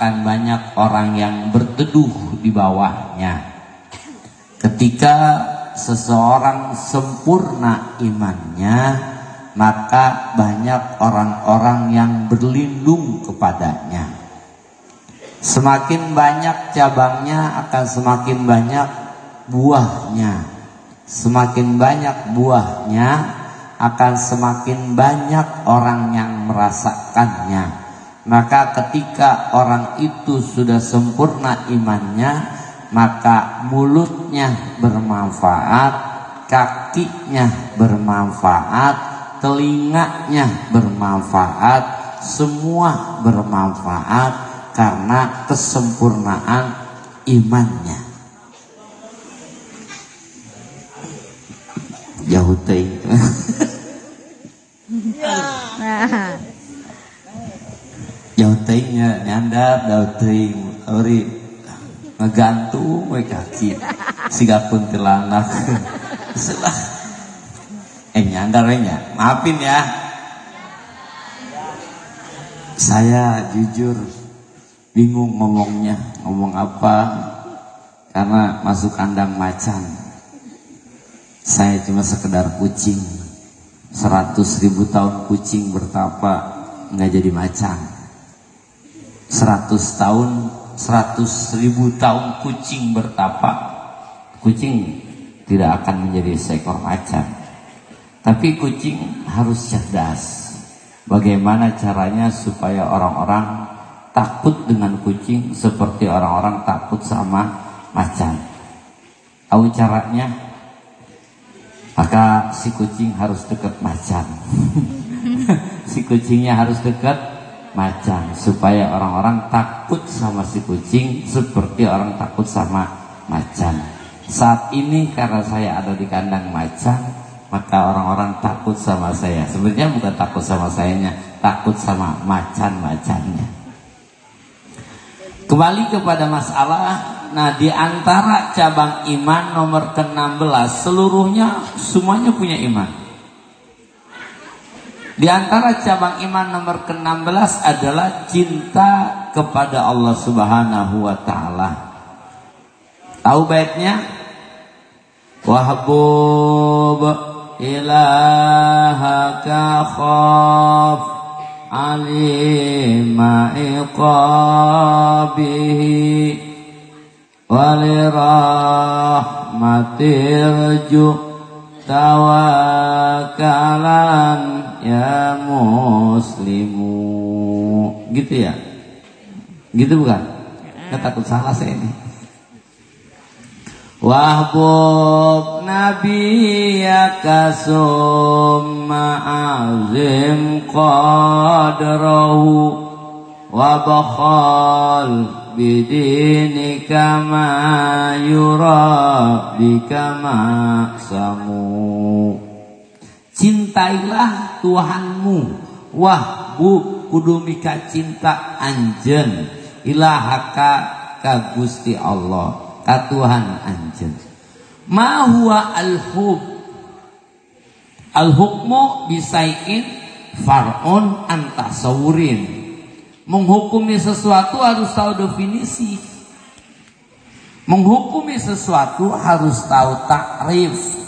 akan banyak orang yang berteduh di bawahnya. Ketika seseorang sempurna imannya, maka banyak orang-orang yang berlindung kepadanya. Semakin banyak cabangnya akan semakin banyak buahnya. Semakin banyak buahnya akan semakin banyak orang yang merasakannya. Maka ketika orang itu sudah sempurna imannya, maka mulutnya bermanfaat, kakinya bermanfaat, telinganya bermanfaat, semua bermanfaat karena kesempurnaan imannya. Jauh teh. Jauh tehnya nyandar daun teh ori ngegantung we kaki siga kuntilanak. Selah nyandar we nya. Maafin ya. Saya jujur bingung ngomong apa karena masuk kandang macan. Saya cuma sekedar kucing. 100.000 tahun kucing bertapa nggak jadi macan. 100.000 tahun kucing bertapa, kucing tidak akan menjadi seekor macan. Tapi kucing harus cerdas. Bagaimana caranya supaya orang-orang takut dengan kucing seperti orang-orang takut sama macan? Tahu caranya? Maka si kucing harus dekat macan. Si kucingnya harus dekat macan supaya orang-orang takut sama si kucing seperti orang takut sama macan. Saat ini karena saya ada di kandang macan, maka orang-orang takut sama saya. Sebenarnya bukan takut sama sayanya, takut sama macan-macannya. Kembali kepada masalah, nah di antara cabang iman nomor ke-16, seluruhnya semuanya punya iman. Di antara cabang iman nomor ke-16 adalah cinta kepada Allah Subhanahu wa ta'ala. Tahu baitnya? Wahbub ilahaka khaf alima iqabihi walirahmatirju tawakalan ya muslimu. Gitu ya? Gitu bukan? Nggak takut salah saya ini. Wahbub nabiyaka summa azim qadrahu wa bakhal bidinika ma yura bika maksamu. Cintailah Tuhanmu, wahbub kudu mika cinta anjen ilahaka ka Gusti Allah, ka Tuhan anjen. Ma huwa al-hub? Al-hukmu bisai'in far'un an tasawurin. Menghukumi sesuatu harus tahu definisi. Menghukumi sesuatu harus tahu takrif.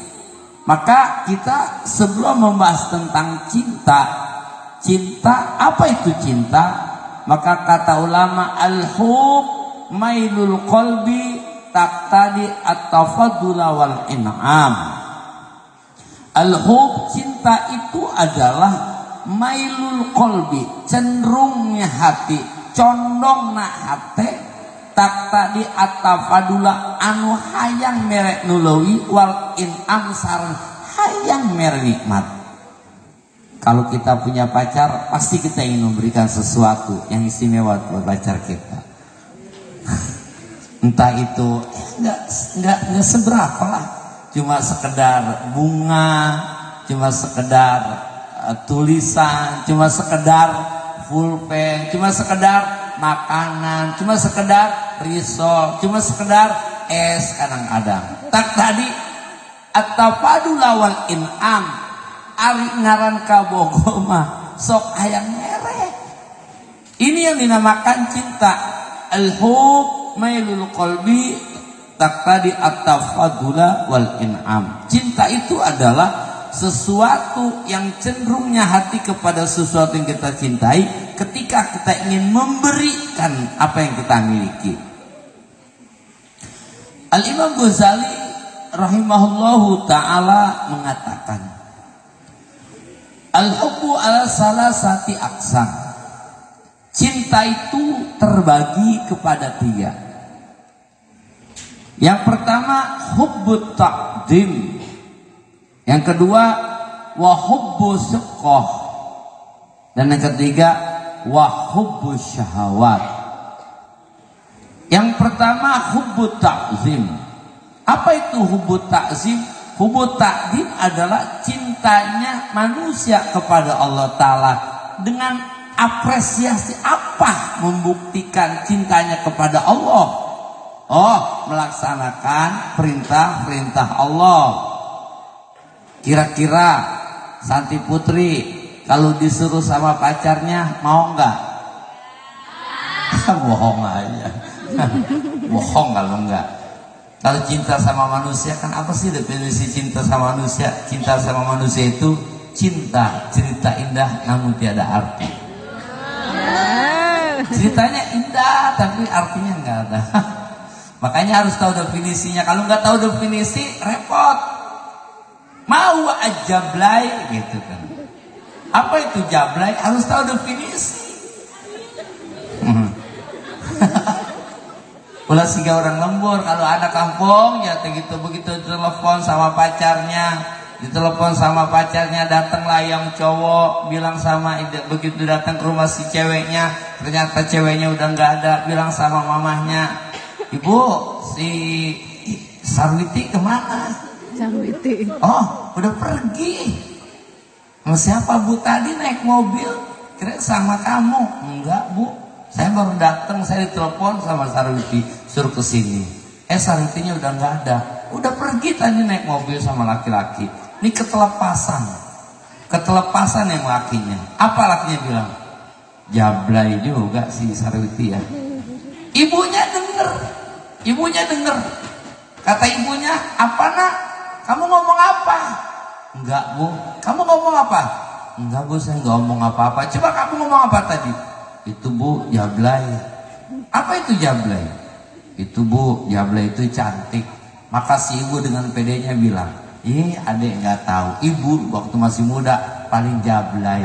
Maka kita sebelum membahas tentang cinta apa itu cinta? Maka kata ulama al-hub mailul qalbi taqtadi at-tafaddula wal in'am. Al-hub cinta itu adalah mailul qalbi, cenderungnya hati, condongna hati, taqtadi at-tafadula anu hayang mere nulawi wal in'am sareng hayang mere nikmat. Kalau kita punya pacar, pasti kita ingin memberikan sesuatu yang istimewa buat pacar kita. Entah itu nggak seberapa lah, cuma sekedar bunga, cuma sekedar tulisan, cuma sekedar pulpen, cuma sekedar makanan, cuma sekedar risol, cuma sekedar es kadang-kadang. Tak tadi at-tafadul wal in'am, ari ngaran kabogo mah sok hayang merek. Ini yang dinamakan cinta. Al-hub mailul qalbi taqtadi at-tafadula wal in'am. Cinta itu adalah sesuatu yang cenderungnya hati kepada sesuatu yang kita cintai ketika kita ingin memberikan apa yang kita miliki. Al-Imam Ghazali rahimahullahu ta'ala mengatakan, al-hubbu ala salasati aqsam. Cinta itu terbagi kepada 3. Yang pertama hubbut taqdim. Yang kedua wa hubbu syuqqah. Dan yang ketiga wa hubbu syahawat. Yang pertama hubbu ta'zim. Apa itu hubbu ta'zim? Hubbu ta'zim adalah cintanya manusia kepada Allah Ta'ala. Dengan apresiasi apa membuktikan cintanya kepada Allah? Oh, melaksanakan perintah-perintah Allah. Kira-kira Santi Putri kalau disuruh sama pacarnya mau nggak? Bohong aja. Bohong kalau enggak. Kalau cinta sama manusia kan apa sih definisi cinta sama manusia? Cinta sama manusia itu cinta, cerita indah namun tiada arti. Ceritanya indah tapi artinya enggak ada. Makanya harus tahu definisinya. Kalau nggak tahu definisi repot. Mau ajablay gitu kan. Apa itu jablay? Harus tahu definisi. Ulah siga orang lembur kalau anak kampung ya begitu telepon sama pacarnya, ditelepon sama pacarnya, datanglah yang cowok bilang sama begitu datang ke rumah si ceweknya ternyata ceweknya udah nggak ada, bilang sama mamahnya, ibu si Sarwiti kemana? Sarwiti. Oh udah pergi. Sama siapa bu? Tadi naik mobil. Kira sama kamu? Enggak bu. Saya baru datang, saya ditelepon sama Sarwiti suruh kesini. Sarwitinya udah nggak ada. Udah pergi tadi naik mobil sama laki-laki. Ini ketelepasan yang lakinya. Apa lakinya bilang? Jablay juga si Sarwiti ya. Ibunya denger. Kata ibunya, apa nak? Kamu ngomong apa? Enggak bu. Kamu ngomong apa? Enggak bu, saya nggak ngomong apa-apa. Coba kamu ngomong apa tadi? Itu bu, jablay. Apa itu jablay? Itu bu, jablay itu cantik. Maka si ibu dengan pedenya bilang, adek nggak tahu. Ibu waktu masih muda paling jablay.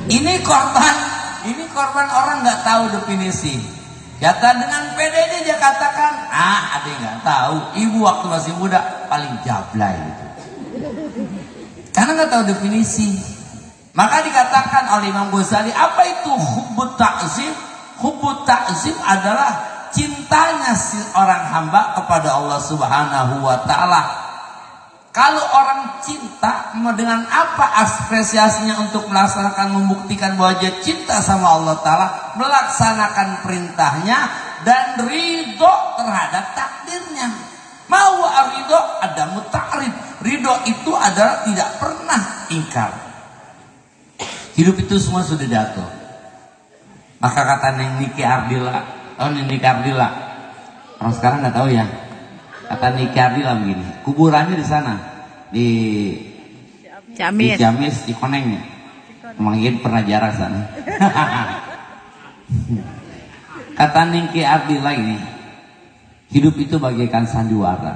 Ini korban orang nggak tahu definisi. Jatah dengan pedenya dia katakan, adek nggak tahu. Ibu waktu masih muda paling jablay. Karena nggak tahu definisi. Maka dikatakan oleh Imam Ghazali, apa itu hubbut ta'zim? Hubbut ta'zim adalah cintanya si orang hamba kepada Allah Subhanahu wa ta'ala. Kalau orang cinta, dengan apa apresiasinya untuk melaksanakan, membuktikan bahwa dia cinta sama Allah Ta'ala, melaksanakan perintahnya dan ridho terhadap takdirnya. Mau ridho ada muta'rif. Ridho itu adalah tidak pernah ingkar. Hidup itu semua sudah jatuh. Maka kata Neng Niki Ardila, orang sekarang nggak tahu ya. Kata Niki Ardila begini, kuburannya di sana, di Ciamis, di Koneng. Mungkin pernah jarang sana. Kata Niki Ardila ini, hidup itu bagaikan sandiwara.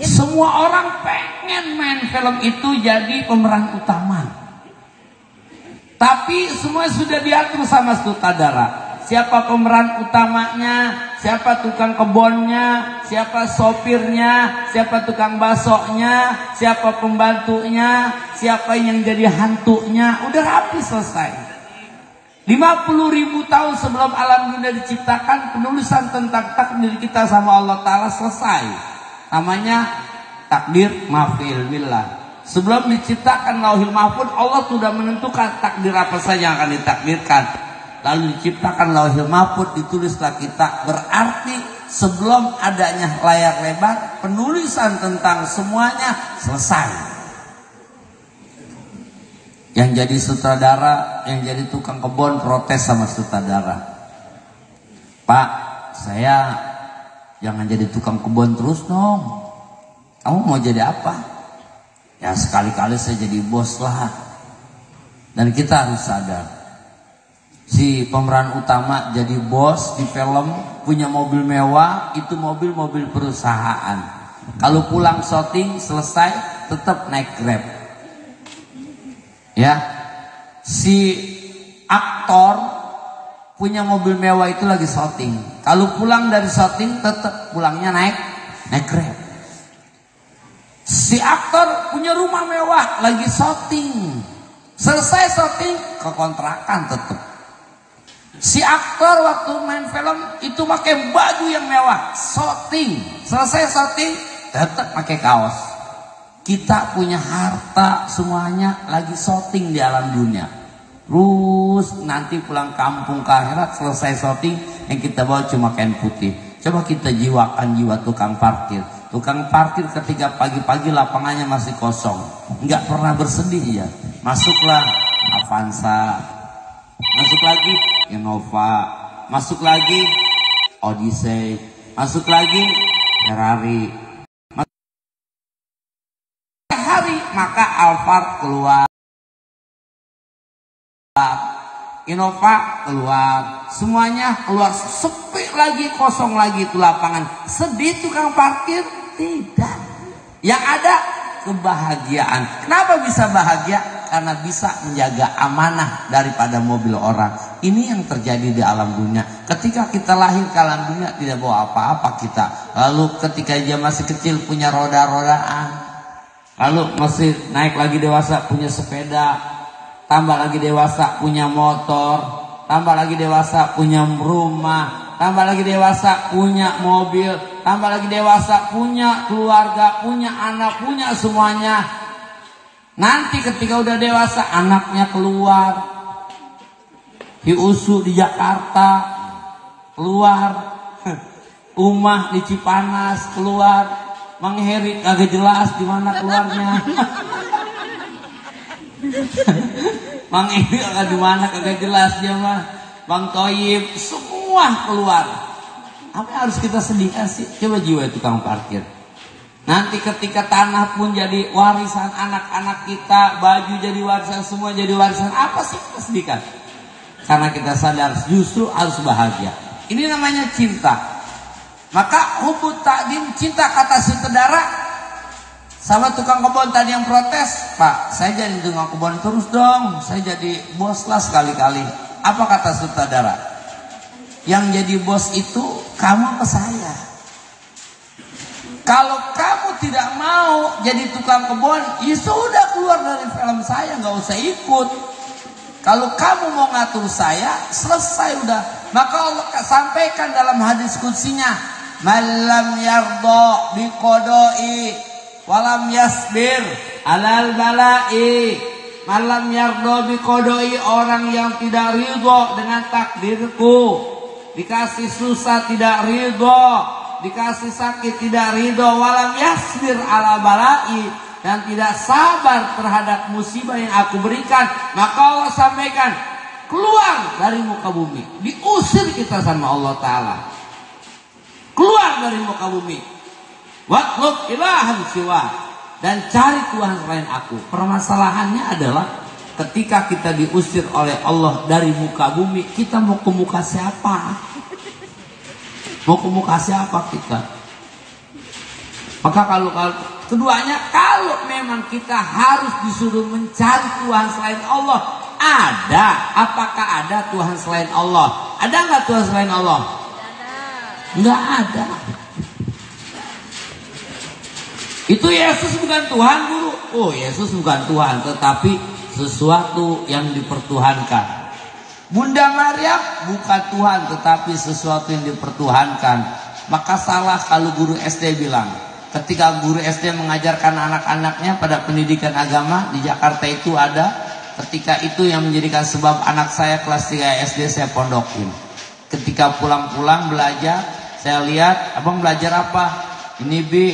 Semua orang pengen main film itu jadi pemeran utama. Tapi semua sudah diatur sama sutradara. Siapa pemeran utamanya, siapa tukang kebonnya, siapa sopirnya, siapa tukang basoknya, siapa pembantunya, siapa yang jadi hantunya. Udah rapi selesai. 50.000 tahun sebelum alam dunia diciptakan, penulisan tentang takdir kita sama Allah Ta'ala selesai. Namanya takdir mafil billah. Sebelum diciptakan Lauhil Mahfuz, Allah sudah menentukan takdir apa saja yang akan ditakdirkan. Lalu diciptakan Lauhil Mahfuz, ditulislah kita. Berarti sebelum adanya layar lebar, penulisan tentang semuanya selesai. Yang jadi sutradara, yang jadi tukang kebun protes sama sutradara. Pak, saya jangan jadi tukang kebun terus dong. Kamu mau jadi apa? Ya sekali-kali saya jadi bos lah. Dan kita harus sadar, si pemeran utama jadi bos di film, punya mobil mewah, itu mobil-mobil perusahaan. Kalau pulang syuting selesai tetap naik Grab. Ya, si aktor punya mobil mewah itu lagi syuting. Kalau pulang dari syuting tetap pulangnya naik Grab. Si aktor punya rumah mewah lagi syuting. Selesai syuting ke kontrakan tetap. Si aktor waktu main film itu pakai baju yang mewah, syuting. Selesai syuting tetap pakai kaos. Kita punya harta semuanya lagi syuting di alam dunia. Terus nanti pulang kampung ke akhirat selesai syuting yang kita bawa cuma kain putih. Coba kita jiwakan jiwa tukang parkir. Tukang parkir ketika pagi-pagi lapangannya masih kosong, nggak pernah bersedih ya. Masuklah Avanza, masuk lagi Innova, masuk lagi Odyssey, masuk lagi Ferrari. Hari maka Alphard keluar, Innova keluar, semuanya keluar, sepi lagi, kosong lagi itu lapangan. Sedih tukang parkir? Tidak. Yang ada kebahagiaan. Kenapa bisa bahagia? Karena bisa menjaga amanah daripada mobil orang. Ini yang terjadi di alam dunia. Ketika kita lahir ke alam dunia tidak bawa apa-apa kita. Lalu ketika dia masih kecil punya roda-rodaan. Lalu masih naik lagi dewasa punya sepeda. Tambah lagi dewasa punya motor. Tambah lagi dewasa punya rumah. Tambah lagi dewasa punya mobil. Tambah lagi dewasa punya keluarga, punya anak, punya semuanya. Nanti ketika udah dewasa anaknya keluar, Hiusu di Jakarta keluar, Umah di Cipanas keluar, Mang Heri kagak jelas di mana keluarnya. Mang Heri kagak di mana kagak jelas dia mah. Bang Toyib semua keluar. Apa yang harus kita sedihkan sih? Coba jiwa tukang parkir. Nanti ketika tanah pun jadi warisan anak-anak kita, baju jadi warisan, semua jadi warisan. Apa sih kita sedihkan? Karena kita sadar justru harus bahagia. Ini namanya cinta. Maka hubut takdim, cinta kata sutradara. Sama tukang kebun tadi yang protes, Pak, saya jadi tukang kebun terus dong. Saya jadi bos lah sekali-kali. Apa kata sutradara? Yang jadi bos itu kamu apa saya? Kalau kamu tidak mau jadi tukang kebun, ya sudah keluar dari film saya, nggak usah ikut. Kalau kamu mau ngatur saya, selesai udah. Maka Allah sampaikan dalam hadis qudsinya, malam yardo biqodoi walam yasbir alal balai. Malam yardo biqodoi, orang yang tidak ridho dengan takdirku. Dikasih susah tidak ridho, dikasih sakit tidak ridho, walam yasbir ala balai, dan tidak sabar terhadap musibah yang aku berikan. Maka Allah sampaikan, keluar dari muka bumi, diusir kita sama Allah Ta'ala, keluar dari muka bumi. Watlub ilahan siwa, dan cari Tuhan selain aku. Permasalahannya adalah ketika kita diusir oleh Allah dari muka bumi, kita mau ke muka siapa? Mau ke muka siapa kita? Maka kalau keduanya, kalau memang kita harus disuruh mencari Tuhan selain Allah, ada. Apakah ada Tuhan selain Allah? Ada nggak Tuhan selain Allah? Nggak ada. Itu Yesus bukan Tuhan, guru. Oh, Yesus bukan Tuhan, tetapi sesuatu yang dipertuhankan. Bunda Maryam bukan Tuhan, tetapi sesuatu yang dipertuhankan. Maka salah kalau guru SD bilang, ketika guru SD mengajarkan anak-anaknya pada pendidikan agama di Jakarta itu ada, ketika itu yang menjadikan sebab anak saya kelas 3 SD saya pondokin. Ketika pulang-pulang belajar, saya lihat, abang belajar apa? Ini Bi,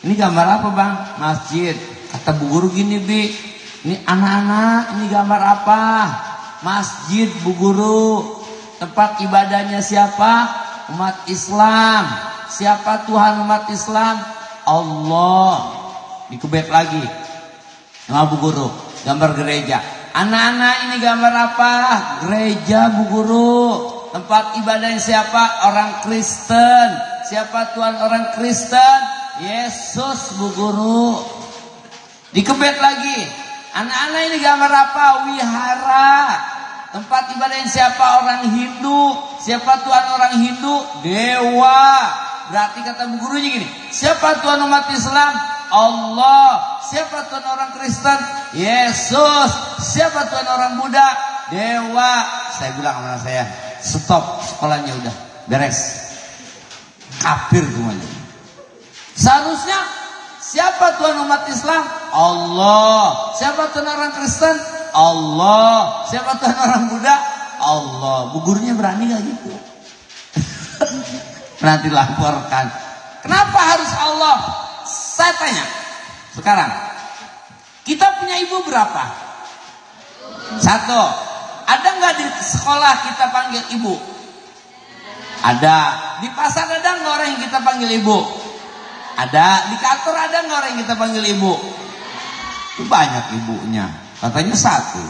ini gambar apa bang? Masjid. Kata bu guru gini Bi, Ini anak-anak, ini gambar apa? Masjid Bu Guru. Tempat ibadahnya siapa? Umat Islam. Siapa Tuhan umat Islam? Allah. Dikebet lagi sama Bu Guru, gambar gereja. Anak-anak, ini gambar apa? Gereja Bu Guru. Tempat ibadahnya siapa? Orang Kristen. Siapa Tuhan orang Kristen? Yesus Bu Guru. Dikebet lagi. Anak-anak, ini gambar apa? Wihara. Tempat ibadahnya siapa? Orang Hindu. Siapa Tuhan orang Hindu? Dewa. Berarti kata Bu Gurunya gini, siapa Tuhan umat Islam? Allah. Siapa Tuhan orang Kristen? Yesus. Siapa Tuhan orang Buddha? Dewa. Saya bilang sama saya, stop sekolahnya, udah beres. Kafir semuanya. Seharusnya siapa Tuhan umat Islam? Allah. Siapa Tuhan orang Kristen? Allah. Siapa Tuhan orang Buddha? Allah. Bu Gurunya berani gak gitu? Nanti laporkan. Kenapa harus Allah? Saya tanya sekarang, kita punya ibu berapa? Satu. Ada nggak di sekolah kita panggil ibu? Ada. Di pasar ada nggak orang yang kita panggil ibu? Ada. Di kantor ada nggak orang yang kita panggil ibu? Itu banyak ibunya. Katanya satu.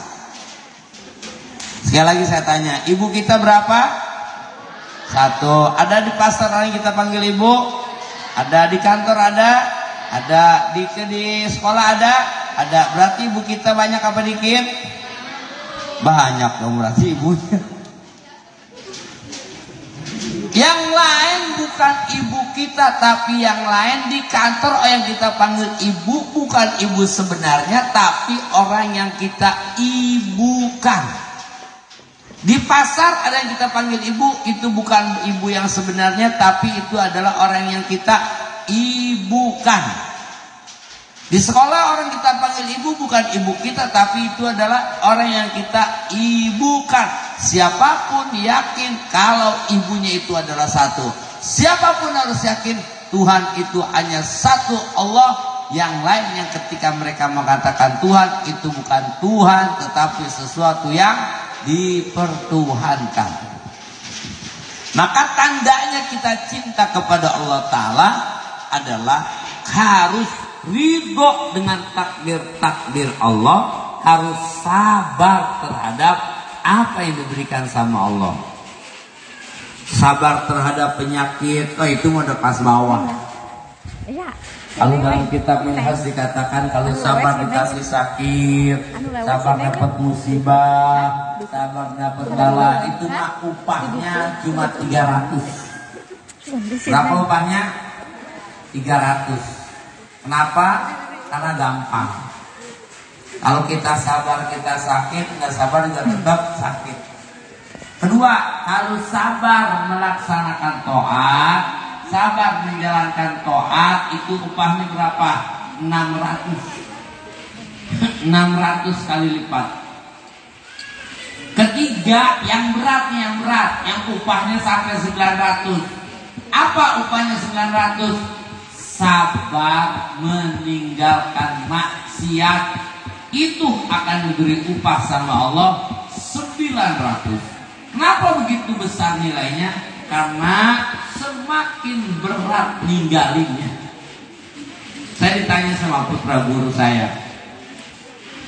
Sekali lagi saya tanya, ibu kita berapa? Satu. Ada di pasar orang yang kita panggil ibu? Ada. Di kantor ada? Ada. Di sekolah ada? Ada. Berarti ibu kita banyak apa dikit? Banyak dong berarti ibunya. Yang lain bukan ibu kita, tapi yang lain di kantor yang kita panggil ibu bukan ibu sebenarnya, tapi orang yang kita ibukan. Di pasar ada yang kita panggil ibu, itu bukan ibu yang sebenarnya, tapi itu adalah orang yang kita ibukan. Di sekolah orang kita panggil ibu bukan ibu kita, tapi itu adalah orang yang kita ibukan. Siapapun yakin kalau ibunya itu adalah satu. Siapapun harus yakin Tuhan itu hanya satu, Allah. Yang lain yang ketika mereka mengatakan Tuhan, itu bukan Tuhan, tetapi sesuatu yang dipertuhankan. Maka tandanya kita cinta kepada Allah Ta'ala adalah harus ridho dengan takdir Allah, harus sabar terhadap apa yang diberikan sama Allah. Sabar terhadap penyakit, oh itu udah pas bawah. Kalau dalam kitab Minhaj dikatakan kalau sabar dikasih sakit, sabar dapat musibah, sabar dapat bala, itu mah upahnya cuma 300. Berapa upahnya? 300. Kenapa? Karena gampang. Kalau kita sabar kita sakit, nggak sabar juga tetap sakit. Kedua, harus sabar melaksanakan taat, sabar menjalankan taat, itu upahnya berapa? 600. 600 kali lipat. Ketiga, yang berat, yang upahnya sampai 900. Apa upahnya 900? Sabar meninggalkan maksiat, itu akan diberi upah sama Allah 900. Kenapa begitu besar nilainya? Karena semakin berat ninggalinnya. Saya ditanya sama putra guru saya.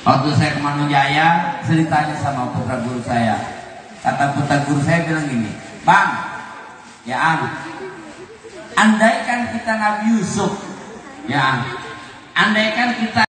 Waktu saya ke Manojaya, saya ditanya sama putra guru saya. Kata putra guru saya bilang gini, Bang, ya andaikan kita Nabi Yusuf, ya andaikan kita